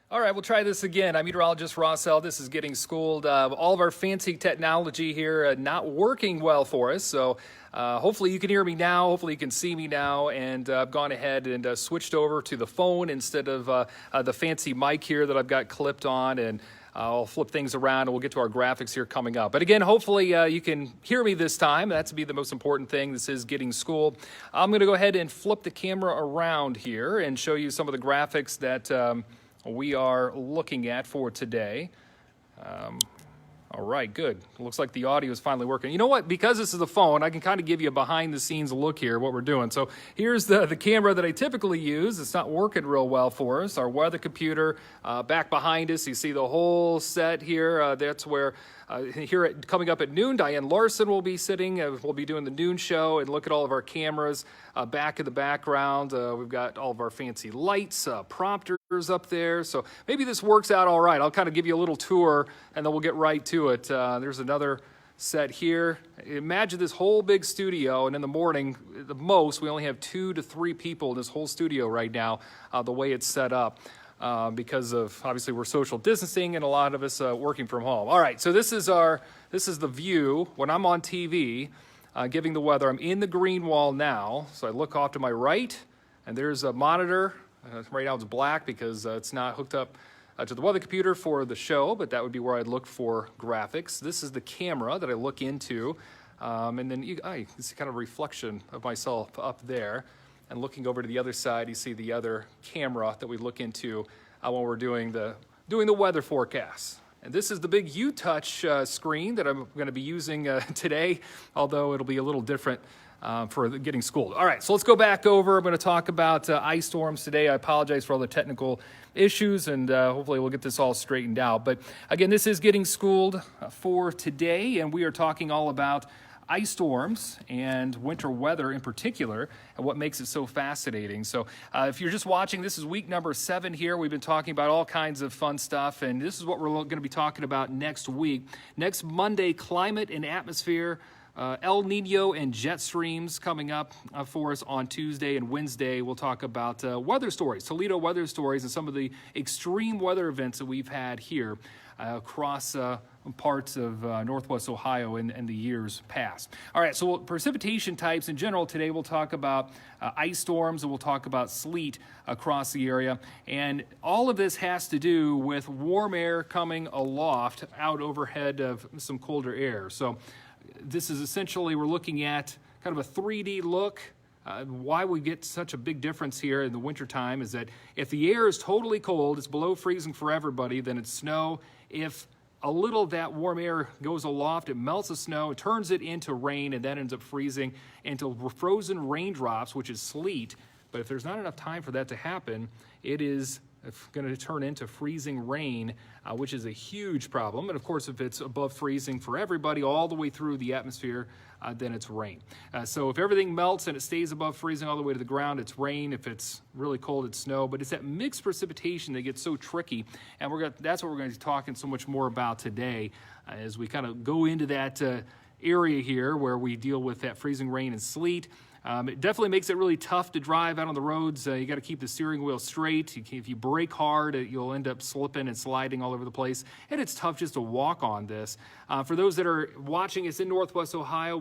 All right, we'll try this again. I'm meteorologist Rossell. This is Getting Schooled. All of our fancy technology here not working well for us. So hopefully you can hear me now. Hopefully you can see me now. And I've gone ahead and switched over to the phone instead of the fancy mic here that I've got clipped on. And I'll flip things around and we'll get to our graphics here coming up. But again, hopefully you can hear me this time. That's to be the most important thing. This is Getting Schooled. I'm going to go ahead and flip the camera around here and show you some of the graphics that we are looking at for today. All right, good. It looks like the audio is finally working. You know what? Because this is a phone, I can kind of give you a behind-the-scenes look here, what we're doing. So here's the camera that I typically use. It's not working real well for us. Our weather computer back behind us. You see the whole set here. That's where here coming up at noon, Diane Larson will be sitting. We'll be doing the noon show and look at all of our cameras back in the background. We've got all of our fancy lights, prompters up there. So maybe this works out all right. I'll kind of give you a little tour and then we'll get right to it. There's another set here. Imagine this whole big studio, and in the morning, the most, we only have 2 to 3 people in this whole studio right now, the way it's set up. Because of, obviously, we're social distancing and a lot of us working from home. All right, so this is the view when I'm on TV giving the weather. I'm in the green wall now, so I look off to my right, and there's a monitor. Right now it's black because it's not hooked up to the weather computer for the show, but that would be where I'd look for graphics. This is the camera that I look into, and then you see kind of a reflection of myself up there. And looking over to the other side, you see the other camera that we look into when we're doing the weather forecast. And this is the big UTouch screen that I'm going to be using today, although it'll be a little different for Getting Schooled. All right, so let's go back over. I'm going to talk about ice storms today. I apologize for all the technical issues, and hopefully we'll get this all straightened out. But again, this is Getting Schooled for today, and we are talking all about ice storms and winter weather in particular, and what makes it so fascinating. So if you're just watching, this is week number 7 here. We've been talking about all kinds of fun stuff, and this is what we're going to be talking about next week. Next Monday, climate and atmosphere, El Nino and jet streams coming up for us on Tuesday, and Wednesday we'll talk about weather stories, Toledo weather stories, and some of the extreme weather events that we've had here across parts of Northwest Ohio in the years past. All right, so precipitation types in general today, we'll talk about ice storms, and we'll talk about sleet across the area. And all of this has to do with warm air coming aloft out overhead of some colder air. So this is essentially, we're looking at kind of a 3D look. Why we get such a big difference here in the wintertime is that if the air is totally cold, it's below freezing for everybody, then it's snow. If a little of that warm air goes aloft, it melts the snow, turns it into rain, and then ends up freezing into frozen raindrops, which is sleet. But if there's not enough time for that to happen, it is going to turn into freezing rain, which is a huge problem. And of course, if it's above freezing for everybody all the way through the atmosphere, then it's rain. So if everything melts and it stays above freezing all the way to the ground, it's rain. If it's really cold, it's snow. But it's that mixed precipitation that gets so tricky. And that's what we're going to be talking so much more about today as we kind of go into that area here where we deal with that freezing rain and sleet. It definitely makes it really tough to drive out on the roads. You got to keep the steering wheel straight. If you brake hard, you'll end up slipping and sliding all over the place. And it's tough just to walk on this. For those that are watching us in Northwest Ohio,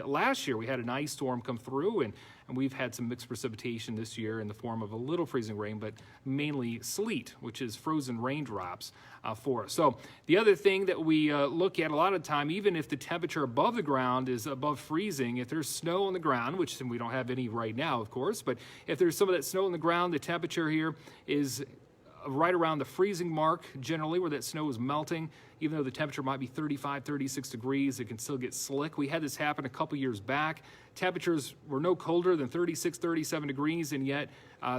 last year we had an ice storm come through, and we've had some mixed precipitation this year in the form of a little freezing rain, but mainly sleet, which is frozen raindrops for us. So the other thing that we look at a lot of the time, even if the temperature above the ground is above freezing, if there's snow on the ground, which we don't have any right now, of course, but if there's some of that snow on the ground, the temperature here is right around the freezing mark, generally, where that snow is melting. Even though the temperature might be 35, 36 degrees, it can still get slick. We had this happen a couple years back. Temperatures were no colder than 36, 37 degrees, and yet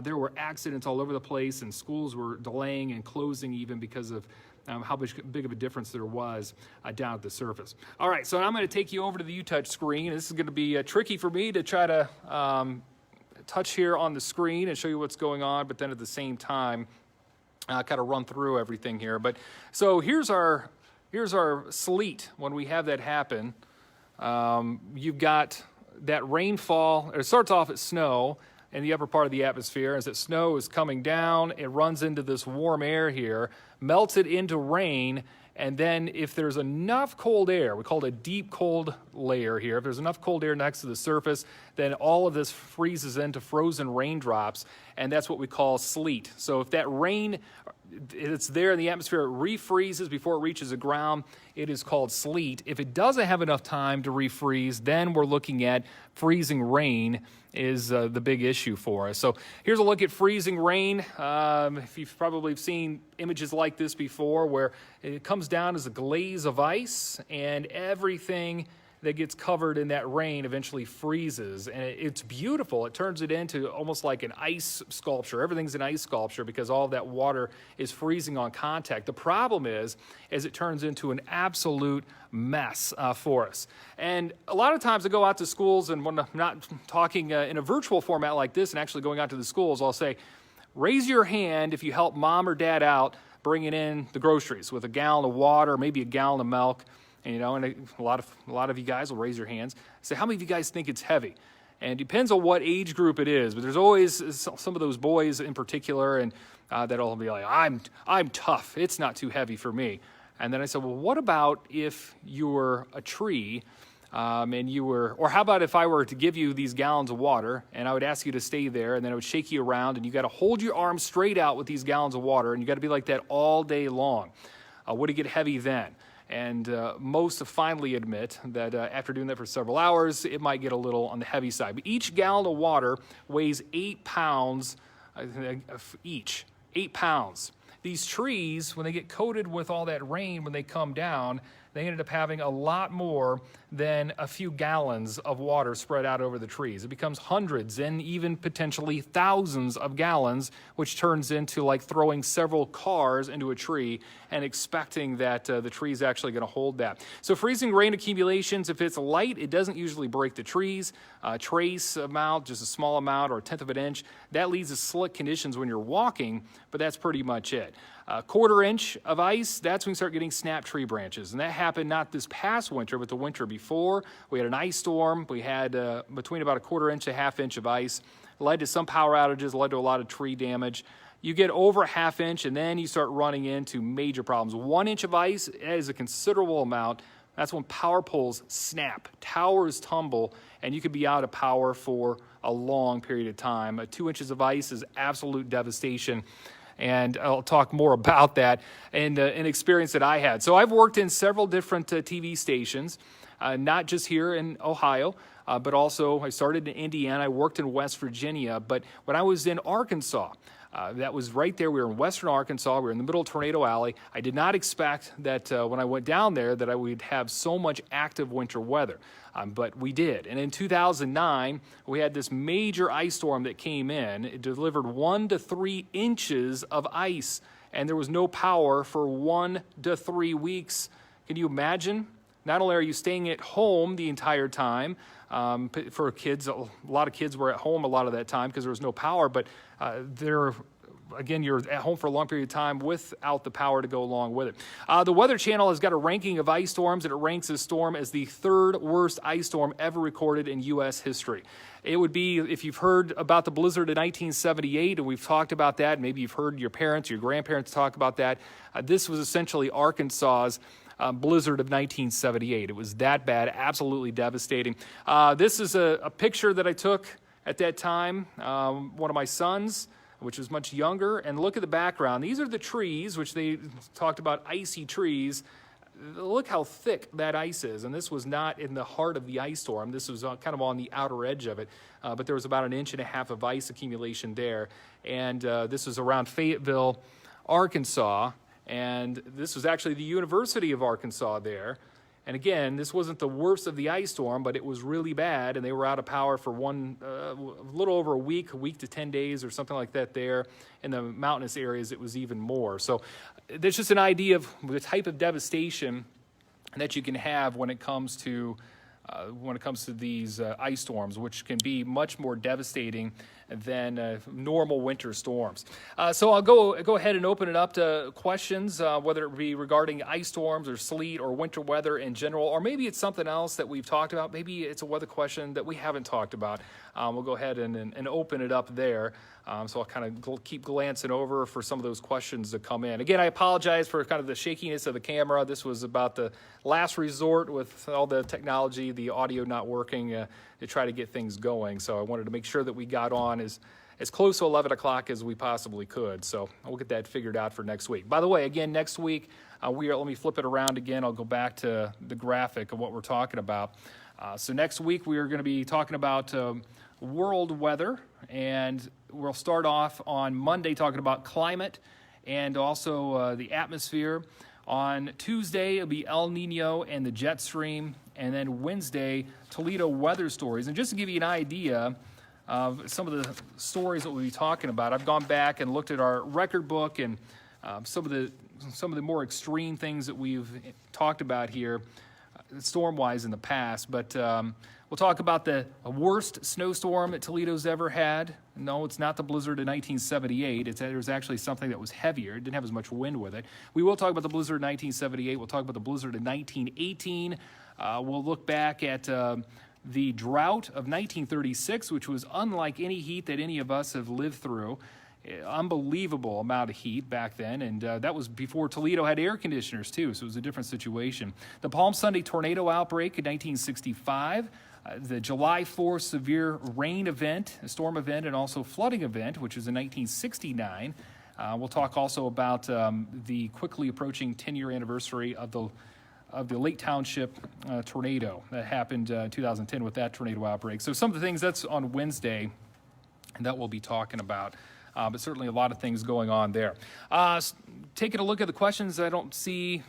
there were accidents all over the place, and schools were delaying and closing even because of how big of a difference there was down at the surface. All right, so I'm going to take you over to the UTouch screen. This is going to be tricky for me to try to touch here on the screen and show you what's going on, but then at the same time, kind of run through everything here. But so here's our sleet when we have that happen. You've got that rainfall. It starts off at snow. in the upper part of the atmosphere. As that snow is coming down, it runs into this warm air here, melts it into rain, and then if there's enough cold air, we call it a deep cold layer here, if there's enough cold air next to the surface, then all of this freezes into frozen raindrops, and that's what we call sleet. So if that rain, it's there in the atmosphere, it refreezes before it reaches the ground, it is called sleet. If it doesn't have enough time to refreeze, then we're looking at freezing rain is the big issue for us. So here's a look at freezing rain. If you've probably seen images like this before, where it comes down as a glaze of ice, and everything that gets covered in that rain eventually freezes, and it's beautiful. It turns it into almost like an ice sculpture. Everything's an ice sculpture because all of that water is freezing on contact. The problem is it turns into an absolute mess for us. And a lot of times I go out to schools, and when I'm not talking in a virtual format like this and actually going out to the schools, I'll say, raise your hand if you help mom or dad out bringing in the groceries with a gallon of water, maybe a gallon of milk. And, a lot of you guys will raise your hands. Say, how many of you guys think it's heavy? And it depends on what age group it is, but there's always some of those boys in particular, and that'll be like, I'm tough. It's not too heavy for me. And then I said, well, what about if you were a tree, or how about if I were to give you these gallons of water, and I would ask you to stay there, and then I would shake you around, and you got to hold your arms straight out with these gallons of water, and you got to be like that all day long. Would it get heavy then? And most finally admit that after doing that for several hours, it might get a little on the heavy side. But each gallon of water weighs 8 pounds each. 8 pounds. These trees, when they get coated with all that rain, when they come down, they ended up having a lot more than a few gallons of water spread out over the trees. It becomes hundreds and even potentially thousands of gallons, which turns into like throwing several cars into a tree and expecting that the tree is actually going to hold that. So freezing rain accumulations, if it's light, it doesn't usually break the trees. Trace amount, just a small amount or a tenth of an inch, that leads to slick conditions when you're walking, but that's pretty much it. Quarter inch of ice, that's when we start getting snap tree branches. And that happened not this past winter, but the winter before. We had an ice storm. We had between about a quarter inch to half inch of ice. It led to some power outages, led to a lot of tree damage. You get over a half inch, and then you start running into major problems. 1 inch of ice is a considerable amount. That's when power poles snap, towers tumble, and you could be out of power for a long period of time. 2 inches of ice is absolute devastation. And I'll talk more about that and an experience that I had. So I've worked in several different TV stations, not just here in Ohio, but also I started in Indiana. I worked in West Virginia. But when I was in Arkansas, that was right there. We were in western Arkansas. We were in the middle of Tornado Alley. I did not expect that when I went down there that I would have so much active winter weather. But we did. And in 2009, we had this major ice storm that came in. It delivered 1 to 3 inches of ice, and there was no power for 1 to 3 weeks. Can you imagine? Not only are you staying at home the entire time, for kids, a lot of kids were at home a lot of that time because there was no power, but again, you're at home for a long period of time without the power to go along with it. The Weather Channel has got a ranking of ice storms, and it ranks this storm as the 3rd worst ice storm ever recorded in U.S. history. It would be, if you've heard about the blizzard in 1978, and we've talked about that, maybe you've heard your parents, your grandparents talk about that, this was essentially Arkansas's blizzard of 1978. It was that bad, absolutely devastating. This is a picture that I took at that time, one of my sons, which was much younger, and look at the background. These are the trees, which they talked about, icy trees. Look how thick that ice is, and this was not in the heart of the ice storm. This was kind of on the outer edge of it, but there was about 1.5 inches of ice accumulation there, and this was around Fayetteville, Arkansas, and this was actually the University of Arkansas there. And again, this wasn't the worst of the ice storm, but it was really bad, and they were out of power for a little over a week to 10 days or something like that there. In the mountainous areas, it was even more. So there's just an idea of the type of devastation that you can have when it comes to these ice storms, which can be much more devastating than normal winter storms. So I'll go ahead and open it up to questions, whether it be regarding ice storms or sleet or winter weather in general, or maybe it's something else that we've talked about. Maybe it's a weather question that we haven't talked about. We'll go ahead and open it up there. So I'll kind of keep glancing over for some of those questions to come in. Again, I apologize for kind of the shakiness of the camera. This was about the last resort with all the technology, the audio not working, to try to get things going. So I wanted to make sure that we got on as close to 11 o'clock as we possibly could. So we'll get that figured out for next week. By the way, again, next week, let me flip it around again. I'll go back to the graphic of what we're talking about. So next week, we are going to be talking about world weather, and we'll start off on Monday talking about climate and also the atmosphere. On Tuesday, it'll be El Nino and the jet stream, and then Wednesday, Toledo weather stories. And just to give you an idea of some of the stories that we'll be talking about, I've gone back and looked at our record book and some of the more extreme things that we've talked about here, storm-wise in the past. But we'll talk about the worst snowstorm that Toledo's ever had. No, it's not the blizzard of 1978. There's actually something that was heavier. It didn't have as much wind with it. We will talk about the blizzard of 1978. We'll talk about the blizzard of 1918. We'll look back at the drought of 1936, which was unlike any heat that any of us have lived through. Unbelievable amount of heat back then, and that was before Toledo had air conditioners too, so it was a different situation. The Palm Sunday tornado outbreak in 1965, the July 4th severe rain event, a storm event, and also flooding event, which was in 1969. We'll talk also about the quickly approaching 10-year anniversary of the Lake Township tornado that happened in 2010 with that tornado outbreak. So some of the things, that's on Wednesday, and that we'll be talking about. But certainly a lot of things going on there. Taking a look at the questions, I don't see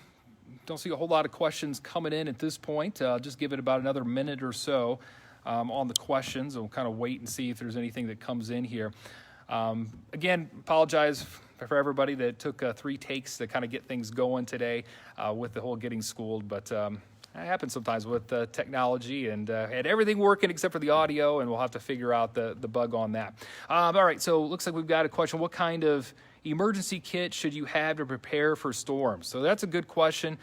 a whole lot of questions coming in at this point. Just give it about another minute or so on the questions. We'll kind of wait and see if there's anything that comes in here. Again, apologize for everybody that took 3 takes to kind of get things going today with the whole getting schooled, but it happens sometimes with technology, and had everything working except for the audio, and we'll have to figure out the bug on that. All right, so it looks like we've got a question. What kind of emergency kit should you have to prepare for storms? So that's a good question.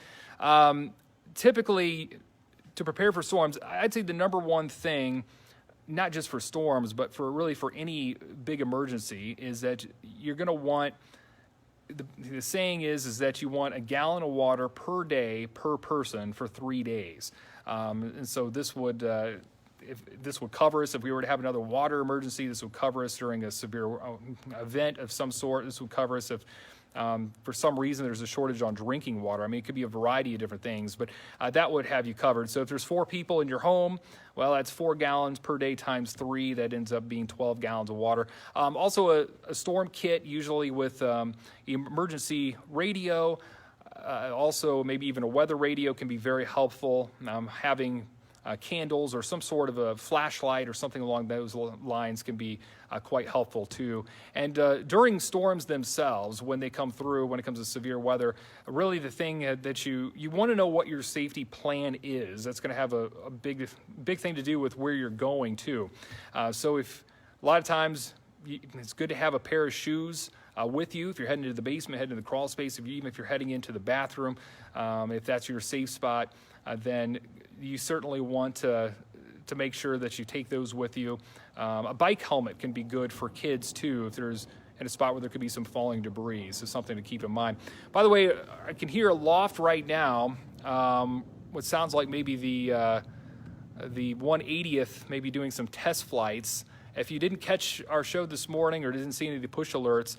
Typically, to prepare for storms, I'd say the number one thing, not just for storms, but for any big emergency, is that you're going to want, the saying is that you want a gallon of water per day per person for 3 days. And so this would cover us if we were to have another water emergency. This would cover us during a severe event of some sort. This would cover us if for some reason there's a shortage on drinking water. I mean, it could be a variety of different things, but that would have you covered. So if there's 4 people in your home, well, that's 4 gallons per day times 3. That ends up being 12 gallons of water. Also, a storm kit, usually with emergency radio. Also, maybe even a weather radio can be very helpful. Having candles or some sort of a flashlight or something along those lines can be quite helpful too. And during storms themselves, when they come through, when it comes to severe weather, really the thing that you want to know what your safety plan is. That's going to have a big thing to do with where you're going to. So if a lot of times it's good to have a pair of shoes with you if you're heading to the basement, heading to the crawl space, even if you're heading into the bathroom, if that's your safe spot, then you certainly want to make sure that you take those with you. A bike helmet can be good for kids too if there's in a spot where there could be some falling debris, so something to keep in mind. By the way, I can hear a loft right now, what sounds like maybe the 180th maybe doing some test flights. If you didn't catch our show this morning or didn't see any of the push alerts,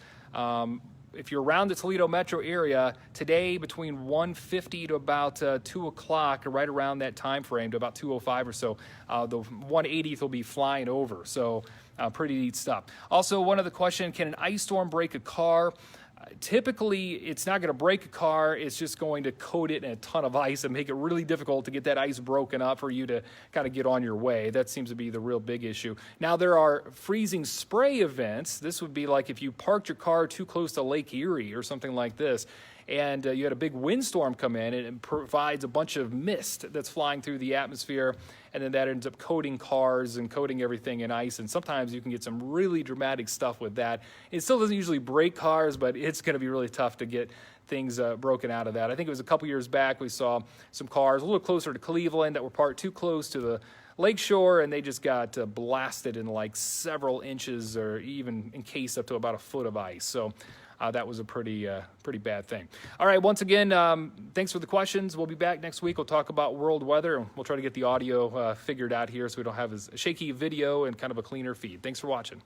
if you're around the Toledo metro area, today between 1:50 to about 2 o'clock, or right around that time frame to about 2:05 or so, the 180th will be flying over. So pretty neat stuff. Also, one other question, can an ice storm break a car? Typically, it's not going to break a car. It's just going to coat it in a ton of ice and make it really difficult to get that ice broken up for you to kind of get on your way. That seems to be the real big issue. Now, there are freezing spray events. This would be like if you parked your car too close to Lake Erie or something like this, and you had a big windstorm come in, and it provides a bunch of mist that's flying through the atmosphere, and then that ends up coating cars and coating everything in ice, and sometimes you can get some really dramatic stuff with that. It still doesn't usually break cars, but it's going to be really tough to get things broken out of that. I think it was a couple years back we saw some cars a little closer to Cleveland that were parked too close to the lakeshore, and they just got blasted in like several inches or even encased up to about a foot of ice. So that was a pretty bad thing. All right, once again, thanks for the questions. We'll be back next week. We'll talk about world weather, and we'll try to get the audio figured out here so we don't have as shaky video and kind of a cleaner feed. Thanks for watching.